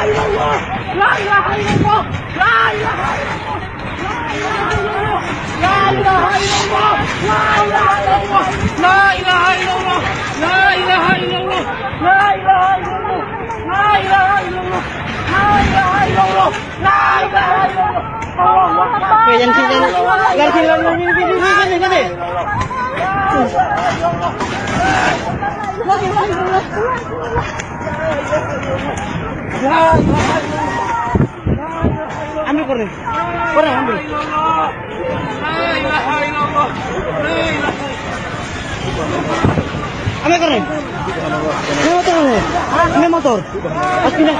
illallah, la ilaha illallah, la ilaha illallah, la ilaha illallah, la ilaha illallah, la ilaha illallah, la ilaha illallah, la ilaha illallah, la ilaha illallah, la ilaha illallah, la ilaha illallah. Allahu Akbar. Oke, yang sini, gini. Ambil koreng, ambil. Ambil koreng. Ini motor. Pas pindah.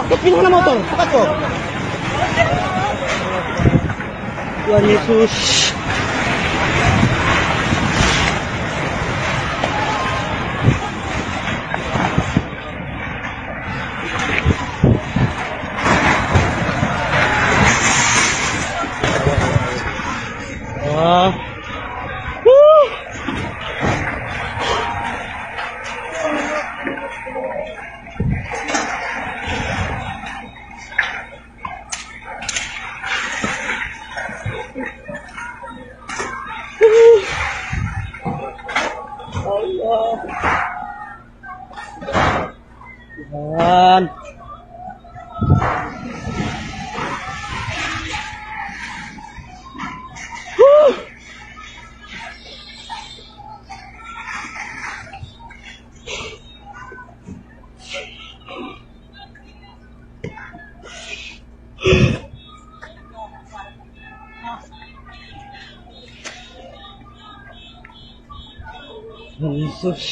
Tuh, pindah motor. Cepat kok. Tuhan Yesus. Wah. Allah. Tuhan. Yesus.